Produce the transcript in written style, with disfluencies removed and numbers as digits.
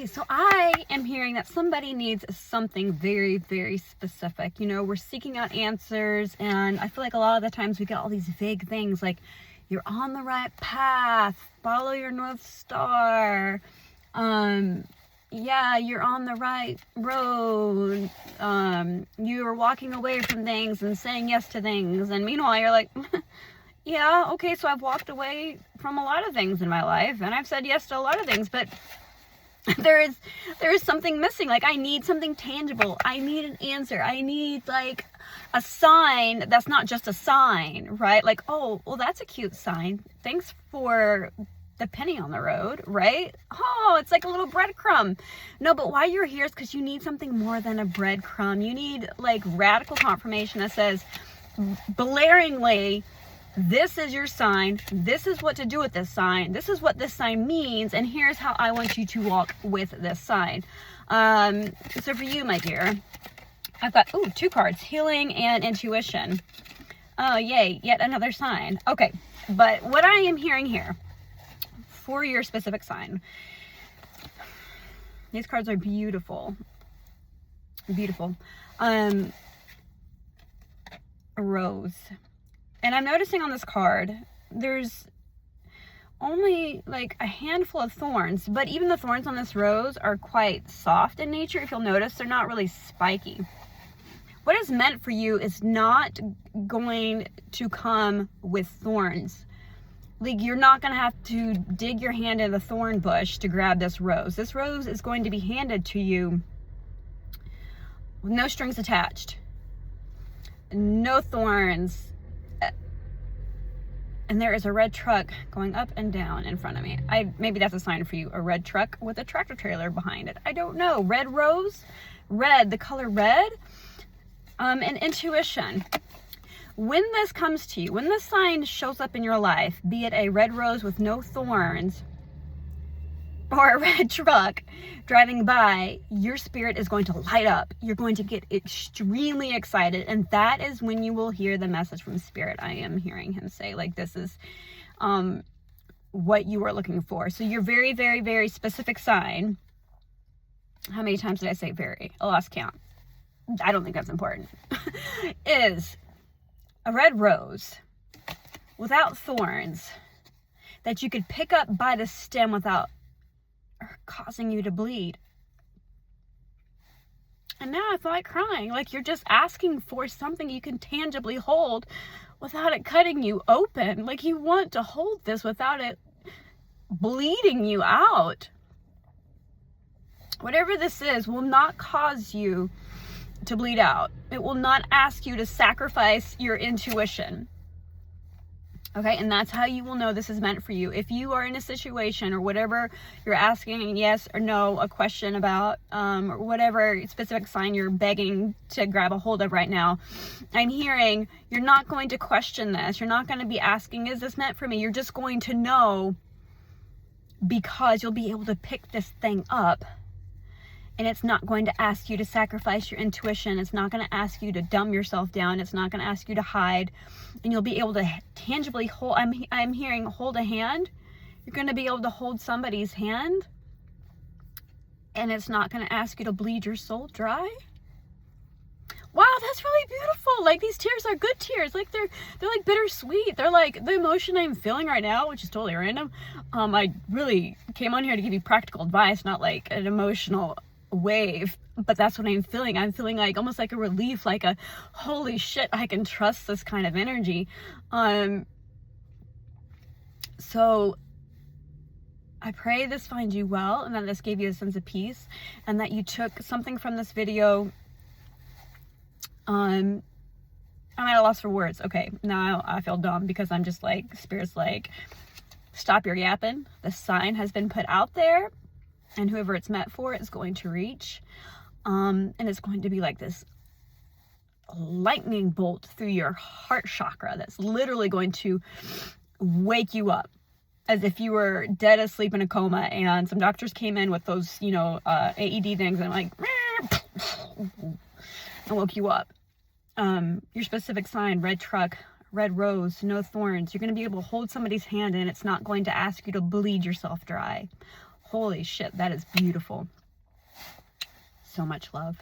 so I am hearing that somebody needs something very, very specific. You know, we're seeking out answers, and I feel like a lot of the times we get all these vague things like, you're on the right path, follow your North Star, yeah, you're on the right road, you're walking away from things and saying yes to things, and meanwhile you're like, yeah, okay, so I've walked away from a lot of things in my life, and I've said yes to a lot of things, but there is something missing. Like, I need something tangible. I need an answer. I need like a sign that's not just a sign, right? Like, oh, well, that's a cute sign. Thanks for the penny on the road, right? Oh, it's like a little breadcrumb. No, but why you're here is because you need something more than a breadcrumb. You need like radical confirmation that says blaringly, this is your sign. This is what to do with this sign. This is what this sign means. And here's how I want you to walk with this sign. So for you, my dear, I've got, 2 cards, healing and intuition. Oh, yay. Yet another sign. Okay. But what I am hearing here for your specific sign, these cards are beautiful. Beautiful. A rose. And I'm noticing on this card, there's only like a handful of thorns, but even the thorns on this rose are quite soft in nature. If you'll notice, they're not really spiky. What is meant for you is not going to come with thorns. Like, you're not going to have to dig your hand in the thorn bush to grab this rose. This rose is going to be handed to you with no strings attached, no thorns. And there is a red truck going up and down in front of me. Maybe that's a sign for you. A red truck with a tractor trailer behind it. I don't know. Red rose? Red, the color red. And intuition. When this comes to you, when this sign shows up in your life, be it a red rose with no thorns or a red truck driving by, your spirit is going to light up. You're going to get extremely excited, and that is when you will hear the message from Spirit. I am hearing him say, like, this is what you are looking for. So your very, very, very specific sign, how many times did I say very? I lost count. I don't think that's important. Is a red rose without thorns that you could pick up by the stem without causing you to bleed. And now I feel like crying. Like, you're just asking for something you can tangibly hold without it cutting you open. Like, you want to hold this without it bleeding you out. Whatever this is will not cause you to bleed out. It will not ask you to sacrifice your intuition. Okay, and that's how you will know this is meant for you. If you are in a situation or whatever you're asking yes or no, a question about, or whatever specific sign you're begging to grab a hold of right now, I'm hearing you're not going to question this. You're not going to be asking, is this meant for me? You're just going to know, because you'll be able to pick this thing up. And it's not going to ask you to sacrifice your intuition. It's not going to ask you to dumb yourself down. It's not going to ask you to hide. And you'll be able to tangibly hold, I'm hearing hold a hand. You're going to be able to hold somebody's hand. And it's not going to ask you to bleed your soul dry. Wow, that's really beautiful. Like, these tears are good tears. Like, they're like bittersweet. They're like the emotion I'm feeling right now, which is totally random. I really came on here to give you practical advice, not like an emotional wave, but that's what I'm feeling. I'm feeling like almost like a relief, like a holy shit, I can trust this kind of energy. So I pray this finds you well, and that this gave you a sense of peace, and that you took something from this video. I'm at a loss for words. Okay, now I feel dumb because I'm just like, Spirit's like, stop your yapping. The sign has been put out there, and whoever it's meant for is going to reach. And it's going to be like this lightning bolt through your heart chakra that's literally going to wake you up as if you were dead asleep in a coma, and some doctors came in with those, AED things, and like, and woke you up. Your specific sign, red truck, red rose, no thorns. You're going to be able to hold somebody's hand, and it's not going to ask you to bleed yourself dry. Holy shit, that is beautiful. So much love.